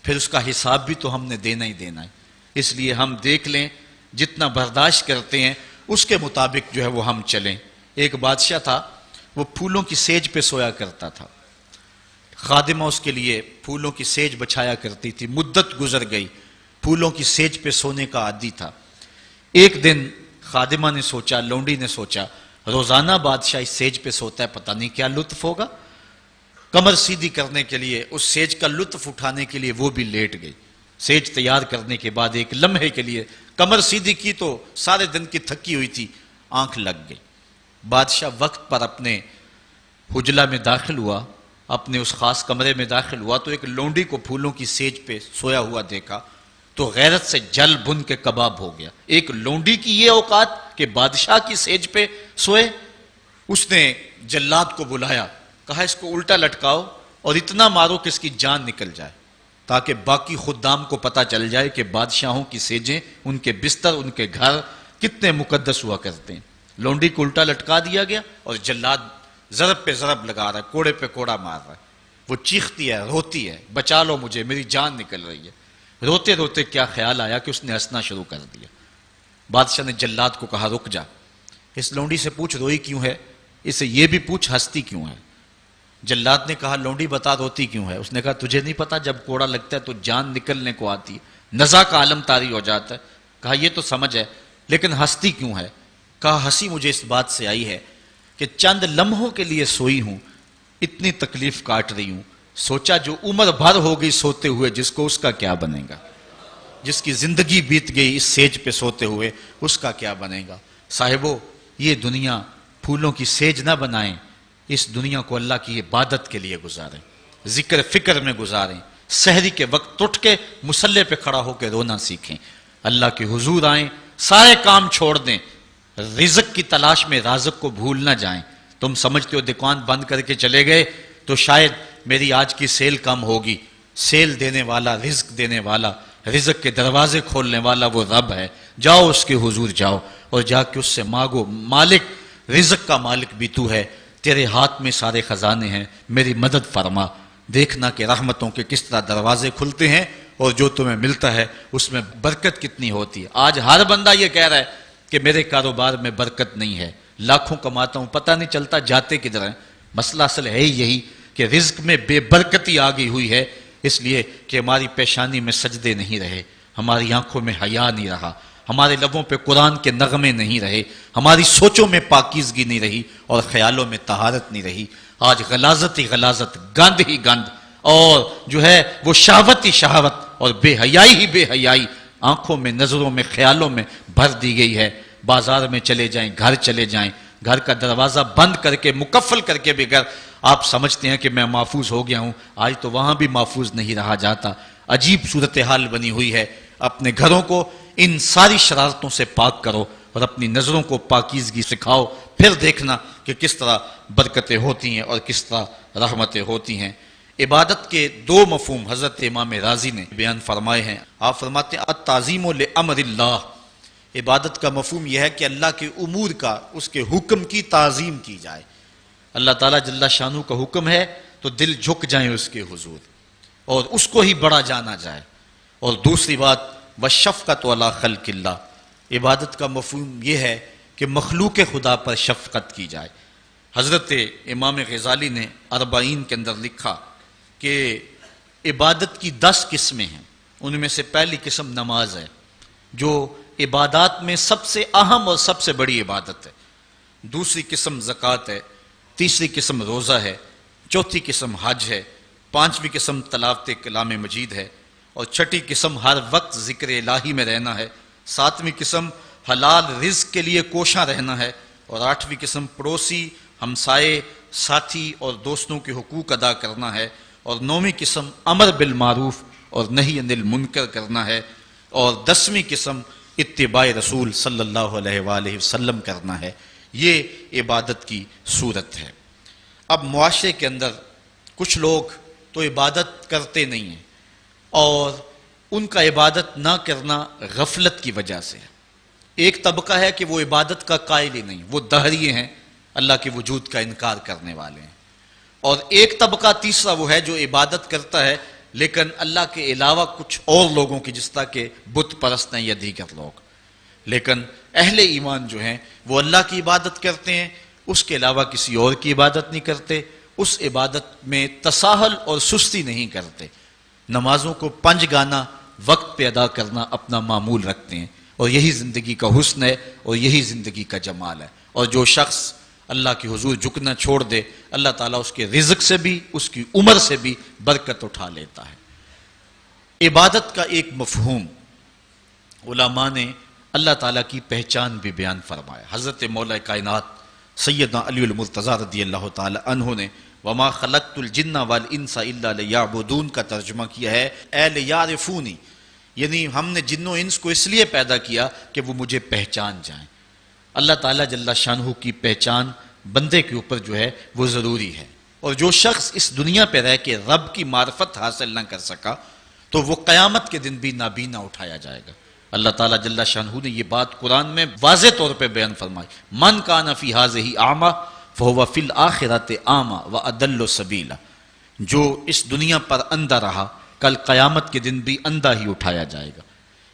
پھر اس کا حساب بھی تو ہم نے دینا ہی دینا ہے. اس لیے ہم دیکھ لیں جتنا برداشت کرتے ہیں اس کے مطابق جو ہے وہ ہم چلیں. ایک بادشاہ تھا، وہ پھولوں کی سیج پہ سویا کرتا تھا. خادمہ اس کے لیے پھولوں کی سیج بچھایا کرتی تھی. مدت گزر گئی، پھولوں کی سیج پہ سونے کا عادی تھا. ایک دن خادمہ نے سوچا، لونڈی نے سوچا، روزانہ بادشاہ اس سیج پہ سوتا ہے، پتہ نہیں کیا لطف ہوگا. کمر سیدھی کرنے کے لیے، اس سیج کا لطف اٹھانے کے لیے وہ بھی لیٹ گئی. سیج تیار کرنے کے بعد ایک لمحے کے لیے کمر سیدھی کی تو سارے دن کی تھکی ہوئی تھی، آنکھ لگ گئی. بادشاہ وقت پر اپنے حجلہ میں داخل ہوا، اپنے اس خاص کمرے میں داخل ہوا تو ایک لونڈی کو پھولوں کی سیج پہ سویا ہوا دیکھا تو غیرت سے جل بن کے کباب ہو گیا. ایک لونڈی کی یہ اوقات کہ بادشاہ کی سیج پہ سوئے. اس نے جلاد کو بلایا، کہا اس کو الٹا لٹکاؤ اور اتنا مارو کہ اس کی جان نکل جائے، تاکہ باقی خدام کو پتہ چل جائے کہ بادشاہوں کی سیجیں، ان کے بستر، ان کے گھر کتنے مقدس ہوا کرتے ہیں. لونڈی کو الٹا لٹکا دیا گیا اور جلاد ضرب پہ ضرب لگا رہا ہے، کوڑے پہ کوڑا مار رہا ہے. وہ چیختی ہے، روتی ہے، بچا لو مجھے، میری جان نکل رہی ہے. روتے روتے کیا خیال آیا کہ اس نے ہنسنا شروع کر دیا. بادشاہ نے جلاد کو کہا رک جا، اس لونڈی سے پوچھ روئی کیوں ہے، اسے یہ بھی پوچھ ہنستی کیوں ہے. جلاد نے کہا لونڈی بتا روتی کیوں ہے. اس نے کہا تجھے نہیں پتا جب کوڑا لگتا ہے تو جان نکلنے کو آتی ہے، نزا کا عالم طاری ہو جاتا ہے. کہا یہ تو سمجھ ہے، لیکن ہنستی کیوں ہے. کہا ہنسی مجھے اس بات سے آئی ہے کہ چند لمحوں کے لیے سوئی ہوں، اتنی تکلیف کاٹ رہی ہوں، سوچا جو عمر بھر ہو گئی سوتے ہوئے جس کو، اس کا کیا بنے گا. جس کی زندگی بیت گئی اس سیج پہ سوتے ہوئے، اس کا کیا بنے گا. صاحبو، یہ دنیا پھولوں کی سیج نہ بنائیں، اس دنیا کو اللہ کی عبادت کے لیے گزاریں، ذکر فکر میں گزاریں. سحری کے وقت اٹھ کے مصلی پہ کھڑا ہو کے رونا سیکھیں، اللہ کے حضور آئیں، سارے کام چھوڑ دیں، رزق کی تلاش میں رازق کو بھول نہ جائیں. تم سمجھتے ہو دکان بند کر کے چلے گئے تو شاید میری آج کی سیل کم ہوگی. سیل دینے والا، رزق دینے والا، رزق کے دروازے کھولنے والا وہ رب ہے. جاؤ اس کے حضور جاؤ اور جا کے اس سے مانگو، مالک، رزق کا مالک بھی تو ہے، تیرے ہاتھ میں سارے خزانے ہیں، میری مدد فرما. دیکھنا کہ رحمتوں کے کس طرح دروازے کھلتے ہیں اور جو تمہیں ملتا ہے اس میں برکت کتنی ہوتی ہے. آج ہر بندہ یہ کہہ رہا ہے کہ میرے کاروبار میں برکت نہیں ہے، لاکھوں کماتا ہوں، پتہ نہیں چلتا جاتے کدھر ہیں. مسئلہ اصل ہے یہی کہ رزق میں بے برکتی آ گئی ہوئی ہے، اس لیے کہ ہماری پیشانی میں سجدے نہیں رہے، ہماری آنکھوں میں حیا نہیں رہا، ہمارے لبوں پہ قرآن کے نغمے نہیں رہے، ہماری سوچوں میں پاکیزگی نہیں رہی اور خیالوں میں طہارت نہیں رہی. آج غلاظت ہی غلاظت، گند ہی گند، اور جو ہے وہ شہوت ہی شہوت اور بے حیائی ہی بے حیائی آنکھوں میں، نظروں میں، خیالوں میں بھر دی گئی ہے. بازار میں چلے جائیں، گھر چلے جائیں، گھر کا دروازہ بند کر کے، مقفل کر کے بھی اگر آپ سمجھتے ہیں کہ میں محفوظ ہو گیا ہوں، آج تو وہاں بھی محفوظ نہیں رہا جاتا. عجیب صورتحال بنی ہوئی ہے. اپنے گھروں کو ان ساری شرارتوں سے پاک کرو اور اپنی نظروں کو پاکیزگی سکھاؤ، پھر دیکھنا کہ کس طرح برکتیں ہوتی ہیں اور کس طرح رحمتیں ہوتی ہیں. عبادت کے دو مفہوم حضرت امام رازی نے بیان فرمائے ہیں. آپ فرماتے ہیں التعظیم لامر اللہ. عبادت کا مفہوم یہ ہے کہ اللہ کے امور کا، اس کے حکم کی تعظیم کی جائے. اللہ تعالیٰ جل شانہ کا حکم ہے تو دل جھک جائیں اس کے حضور اور اس کو ہی بڑا جانا جائے. اور دوسری بات وشفقت علی خلق اللہ. عبادت کا مفہوم یہ ہے کہ مخلوق خدا پر شفقت کی جائے. حضرت امام غزالی نے اربعین کے اندر لکھا کہ عبادت کی 10 قسمیں ہیں. ان میں سے پہلی قسم نماز ہے، جو عبادات میں سب سے اہم اور سب سے بڑی عبادت ہے. دوسری قسم زکوٰۃ ہے، تیسری قسم روزہ ہے، چوتھی قسم حج ہے، پانچویں قسم تلاوت کلام مجید ہے، اور چھٹی قسم ہر وقت ذکر الہی میں رہنا ہے، ساتویں قسم حلال رزق کے لیے کوشاں رہنا ہے، اور آٹھویں قسم پڑوسی، ہمسائے، ساتھی اور دوستوں کے حقوق ادا کرنا ہے، اور نویں قسم امر بالمعروف اور نہی عن المنکر کرنا ہے، اور 10ویں قسم اتباع رسول صلی اللہ علیہ وآلہ وسلم کرنا ہے. یہ عبادت کی صورت ہے. اب معاشرے کے اندر کچھ لوگ تو عبادت کرتے نہیں ہیں اور ان کا عبادت نہ کرنا غفلت کی وجہ سے ہے. ایک طبقہ ہے کہ وہ عبادت کا قائل ہی نہیں، وہ دہریے ہیں، اللہ کے وجود کا انکار کرنے والے ہیں. اور ایک طبقہ تیسرا وہ ہے جو عبادت کرتا ہے لیکن اللہ کے علاوہ کچھ اور لوگوں کی، جس طرح کہ بت پرست ہیں یا دیگر لوگ. لیکن اہل ایمان جو ہیں وہ اللہ کی عبادت کرتے ہیں، اس کے علاوہ کسی اور کی عبادت نہیں کرتے، اس عبادت میں تساہل اور سستی نہیں کرتے، نمازوں کو 5 گانا وقت پہ ادا کرنا اپنا معمول رکھتے ہیں، اور یہی زندگی کا حسن ہے اور یہی زندگی کا جمال ہے. اور جو شخص اللہ کے حضور جھکنا چھوڑ دے، اللہ تعالیٰ اس کے رزق سے بھی، اس کی عمر سے بھی برکت اٹھا لیتا ہے. عبادت کا ایک مفہوم علماء نے اللہ تعالیٰ کی پہچان بھی بیان فرمایا. حضرت مولا کائنات سیدنا علی المرتضیٰ رضی اللہ تعالی عنہ نے وما خلقت الجن والانس الا لیعبدون کا ترجمہ کیا ہے اے لیعرفونی، یعنی ہم نے جن و انس کو اس لیے پیدا کیا کہ وہ مجھے پہچان جائیں. اللہ تعالیٰ جل شانہ کی پہچان بندے کے اوپر جو ہے وہ ضروری ہے. اور جو شخص اس دنیا پہ رہ کے رب کی معرفت حاصل نہ کر سکا تو وہ قیامت کے دن بھی نابینا اٹھایا جائے گا. اللہ تعالیٰ جل شانہ نے یہ بات قرآن میں واضح طور پہ بیان فرمائی، من کان فی ھذہ اعمی فہو فی الآخرۃ اعمی واضل سبیلا، جو اس دنیا پر اندھا رہا کل قیامت کے دن بھی اندھا ہی اٹھایا جائے گا.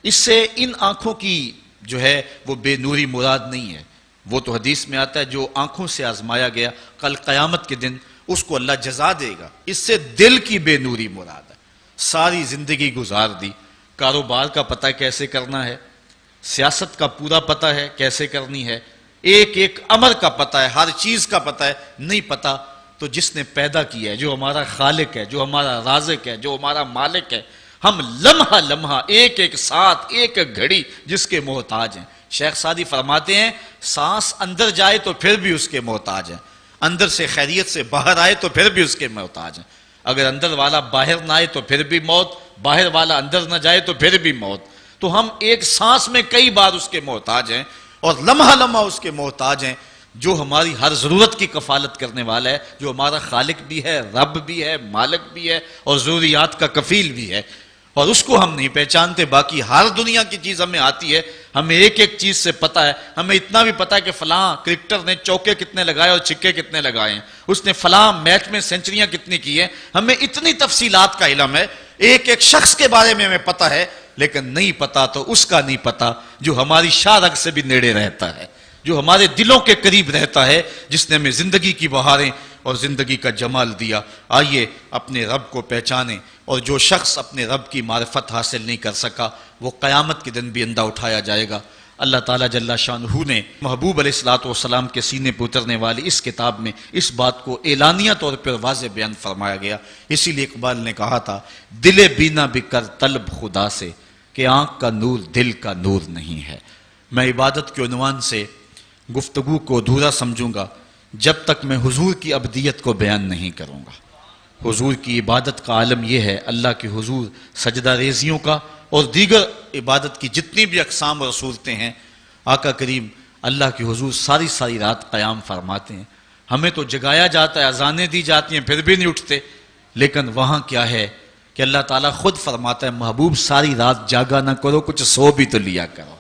اس سے ان آنکھوں کی جو ہے وہ بے نوری مراد نہیں ہے، وہ تو حدیث میں آتا ہے جو آنکھوں سے آزمایا گیا کل قیامت کے دن اس کو اللہ جزا دے گا. اس سے دل کی بے نوری مراد ہے. ساری زندگی گزار دی، کاروبار کا پتہ کیسے کرنا ہے، سیاست کا پورا پتہ ہے کیسے کرنی ہے، ایک ایک امر کا پتہ ہے، ہر چیز کا پتہ ہے، نہیں پتہ تو جس نے پیدا کیا ہے، جو ہمارا خالق ہے، جو ہمارا رازق ہے، جو ہمارا مالک ہے، ہم لمحہ لمحہ ایک ایک ساتھ ایک ایک گھڑی جس کے محتاج ہیں. شیخ سعدی فرماتے ہیں سانس اندر جائے تو پھر بھی اس کے محتاج ہیں، اندر سے خیریت سے باہر آئے تو پھر بھی اس کے محتاج ہیں، اگر اندر والا باہر نہ آئے تو پھر بھی موت، باہر والا اندر نہ جائے تو پھر بھی موت. تو ہم ایک سانس میں کئی بار اس کے محتاج ہیں اور لمحہ لمحہ اس کے محتاج ہیں، جو ہماری ہر ضرورت کی کفالت کرنے والا ہے، جو ہمارا خالق بھی ہے، رب بھی ہے، مالک بھی ہے اور ضروریات کا کفیل بھی ہے. اور اس کو ہم نہیں پہچانتے. باقی ہر دنیا کی چیز ہمیں آتی ہے، ہمیں ایک ایک چیز سے پتہ ہے. ہمیں اتنا بھی پتہ ہے کہ فلاں کرکٹر نے چوکے کتنے لگائے اور چھکے کتنے لگائے ہیں، اس نے فلاں میچ میں سینچریاں کتنی کی ہیں. ہمیں اتنی تفصیلات کا علم ہے، ایک ایک شخص کے بارے میں ہمیں پتہ ہے، لیکن نہیں پتہ تو اس کا نہیں پتہ جو ہماری شاہ رگ سے بھی نیڑے رہتا ہے، جو ہمارے دلوں کے قریب رہتا ہے، جس نے ہمیں زندگی کی بہاریں اور زندگی کا جمال دیا. آئیے اپنے رب کو پہچانیں. اور جو شخص اپنے رب کی معرفت حاصل نہیں کر سکا وہ قیامت کے دن بھی اندھا اٹھایا جائے گا. اللہ تعالیٰ جل شانہ نے محبوب علیہ الصلوۃ والسلام کے سینے پہ اترنے والی اس کتاب میں اس بات کو اعلانیہ طور پر واضح بیان فرمایا گیا. اسی لیے اقبال نے کہا تھا دل بینا بھی کر طلب خدا سے کہ آنکھ کا نور دل کا نور نہیں ہے. میں عبادت کے عنوان سے گفتگو کو ادھورا سمجھوں گا جب تک میں حضور کی ابدیت کو بیان نہیں کروں گا. حضور کی عبادت کا عالم یہ ہے، اللہ کے حضور سجدہ ریزیوں کا اور دیگر عبادت کی جتنی بھی اقسام اور صورتیں ہیں، آقا کریم اللہ کے حضور ساری ساری رات قیام فرماتے ہیں. ہمیں تو جگایا جاتا ہے، اذانیں دی جاتی ہیں، پھر بھی نہیں اٹھتے. لیکن وہاں کیا ہے کہ اللہ تعالیٰ خود فرماتا ہے محبوب ساری رات جاگا نہ کرو، کچھ سو بھی تو لیا کرو.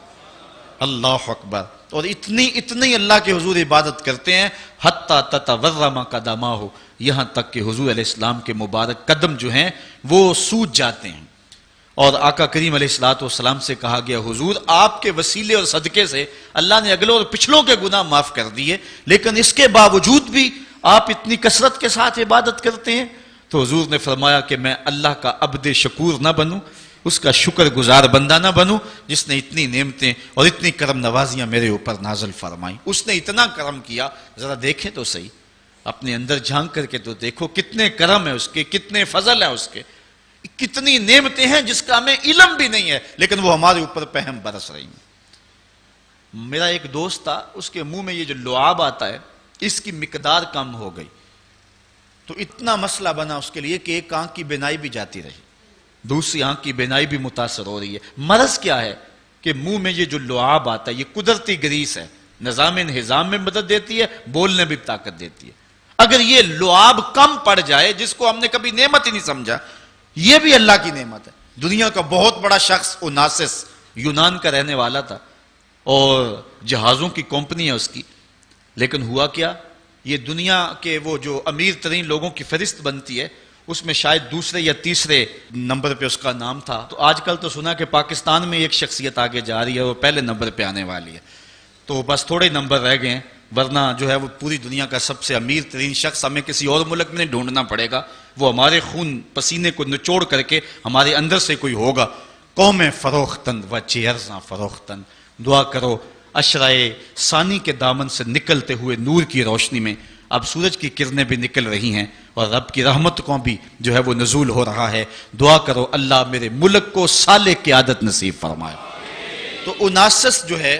اللہ اکبر. اور اتنی اللہ کے حضور عبادت کرتے ہیں حتیٰ تتورم قدماہ، یہاں تک کہ حضور علیہ السلام کے مبارک قدم جو ہیں وہ سوج جاتے ہیں. اور آقا کریم علیہ الصلوۃ والسلام سے کہا گیا حضور آپ کے وسیلے اور صدقے سے اللہ نے اگلوں اور پچھلوں کے گناہ معاف کر دیے، لیکن اس کے باوجود بھی آپ اتنی کثرت کے ساتھ عبادت کرتے ہیں. تو حضور نے فرمایا کہ میں اللہ کا عبد شکور نہ بنوں، اس کا شکر گزار بندہ نہ بنوں جس نے اتنی نعمتیں اور اتنی کرم نوازیاں میرے اوپر نازل فرمائیں. اس نے اتنا کرم کیا، ذرا دیکھیں تو صحیح، اپنے اندر جھانک کر کے تو دیکھو کتنے کرم ہے اس کے، کتنے فضل ہے اس کے، کتنی نعمتیں ہیں جس کا ہمیں علم بھی نہیں ہے، لیکن وہ ہمارے اوپر پہم برس رہی ہیں. میرا ایک دوست تھا، اس کے منہ میں یہ جو لعاب آتا ہے اس کی مقدار کم ہو گئی تو اتنا مسئلہ بنا اس کے لیے کہ ایک آنکھ کی بینائی بھی جاتی رہی، دوسری آنکھ کی بینائی بھی متاثر ہو رہی ہے. مرض کیا ہے کہ منہ میں یہ جو لعاب آتا ہے یہ قدرتی گریس ہے، نظام انہضام میں مدد دیتی ہے، بولنے بھی طاقت دیتی ہے. اگر یہ لعاب کم پڑ جائے جس کو ہم نے کبھی نعمت ہی نہیں سمجھا، یہ بھی اللہ کی نعمت ہے. دنیا کا بہت بڑا شخص اوناسس یونان کا رہنے والا تھا اور جہازوں کی کمپنی ہے اس کی، لیکن ہوا کیا، یہ دنیا کے وہ جو امیر ترین لوگوں کی فہرست بنتی ہے اس میں شاید دوسرے یا تیسرے نمبر پہ اس کا نام تھا. تو آج کل تو سنا کہ پاکستان میں ایک شخصیت آگے جا رہی ہے، وہ پہلے نمبر پہ آنے والی ہے. تو بس تھوڑے نمبر رہ گئے ہیں، ورنہ جو ہے وہ پوری دنیا کا سب سے امیر ترین شخص ہمیں کسی اور ملک میں نہیں ڈھونڈنا پڑے گا، وہ ہمارے خون پسینے کو نچوڑ کر کے ہمارے اندر سے کوئی ہوگا. قومیں فروختن و چیرزاں فروختن. دعا کرو اشرائے ثانی کے دامن سے نکلتے ہوئے نور کی روشنی میں اب سورج کی کرنیں بھی نکل رہی ہیں اور رب کی رحمت کو بھی جو ہے وہ نزول ہو رہا ہے. دعا کرو اللہ میرے ملک کو صالح قیادت نصیب فرمائے. تو اوناسس جو ہے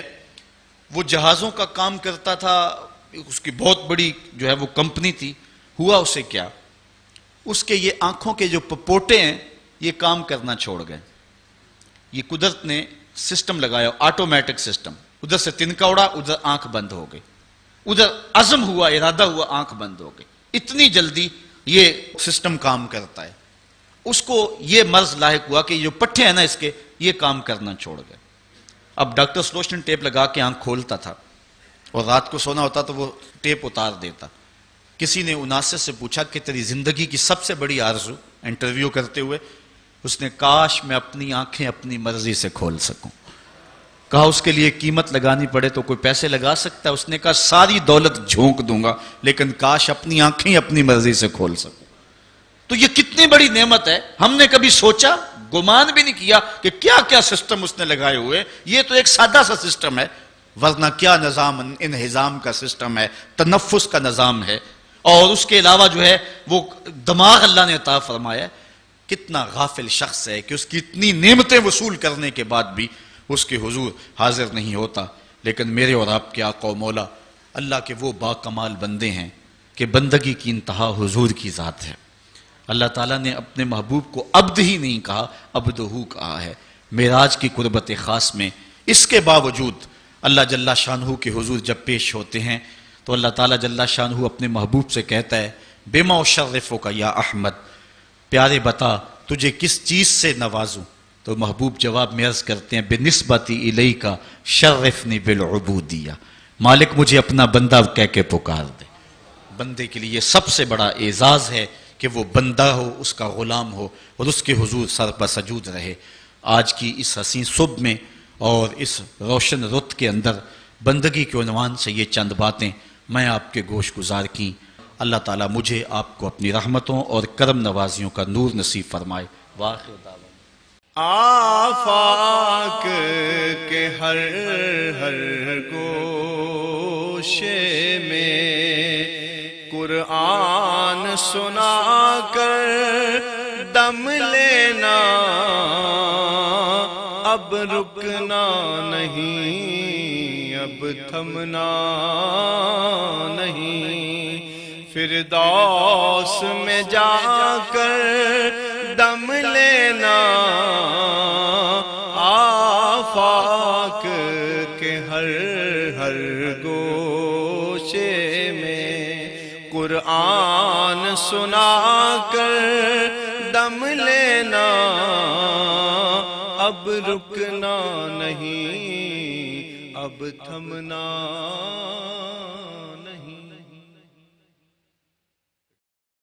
وہ جہازوں کا کام کرتا تھا، اس کی بہت بڑی جو ہے وہ کمپنی تھی. ہوا اسے کیا، اس کے یہ آنکھوں کے جو پپوٹے ہیں یہ کام کرنا چھوڑ گئے. یہ قدرت نے سسٹم لگایا، آٹومیٹک سسٹم. ادھر سے تنکا اڑا، ادھر آنکھ بند ہو گئی. ادھر عزم ہوا، ارادہ ہوا، آنکھ بند ہو گئی. اتنی جلدی یہ سسٹم کام کرتا ہے. اس کو یہ مرض لاحق ہوا کہ جو پٹھے ہیں نا اس کے، یہ کام کرنا چھوڑ گئے. اب ڈاکٹر سلوشن ٹیپ لگا کے آنکھ کھولتا تھا اور رات کو سونا ہوتا تو وہ ٹیپ اتار دیتا. کسی نے اوناسس سے پوچھا کہ تیری زندگی کی سب سے بڑی آرزو، انٹرویو کرتے ہوئے اس نے کاش میں اپنی آنکھیں اپنی مرضی سے کھول سکوں. کہا اس کے لیے قیمت لگانی پڑے تو کوئی پیسے لگا سکتا ہے؟ اس نے کہا ساری دولت جھونک دوں گا لیکن کاش اپنی آنکھیں اپنی مرضی سے کھول سکوں. تو یہ کتنی بڑی نعمت ہے، ہم نے کبھی سوچا، گمان بھی نہیں کیا کہ کیا کیا سسٹم اس نے لگائے ہوئے. یہ تو ایک سادہ سا سسٹم ہے، ورنہ کیا نظام انہضام کا سسٹم ہے، تنفس کا نظام ہے، اور اس کے علاوہ جو ہے وہ دماغ اللہ نے عطا فرمایا. کتنا غافل شخص ہے کہ اس کی اتنی نعمتیں وصول کرنے کے بعد بھی اس کے حضور حاضر نہیں ہوتا. لیکن میرے اور آپ کے آقا و مولا اللہ کے وہ با کمال بندے ہیں کہ بندگی کی انتہا حضور کی ذات ہے. اللہ تعالیٰ نے اپنے محبوب کو عبد ہی نہیں کہا، عبدہو کہا ہے. معراج کی قربت خاص میں اس کے باوجود اللہ جل شانہ کے حضور جب پیش ہوتے ہیں تو اللہ تعالیٰ جل شانہ اپنے محبوب سے کہتا ہے بما اشرفک یا احمد، پیارے بتا تجھے کس چیز سے نوازوں. تو محبوب جواب میں عرض کرتے ہیں بنسبتی الیک شرفنی بالعبودیہ، مالک مجھے اپنا بندہ کہہ کے پکار دے. بندے کے لیے سب سے بڑا اعزاز ہے کہ وہ بندہ ہو، اس کا غلام ہو اور اس کے حضور سر پر سجود رہے. آج کی اس حسین صبح میں اور اس روشن رت کے اندر بندگی کے عنوان سے یہ چند باتیں میں آپ کے گوش گزار کی. اللہ تعالیٰ مجھے آپ کو اپنی رحمتوں اور کرم نوازیوں کا نور نصیب فرمائے. واخر دعوانا آفاق کے ہر ہر گوشے میں قرآن سنا کر دم لینا، اب رکنا نہیں، اب تھمنا نہیں. فردوس میں جا کر دم لینا، آفاق کے ہر ہر گوشے میں قرآن سنا کر دم لینا، اب رکنا نہیں، اب تھمنا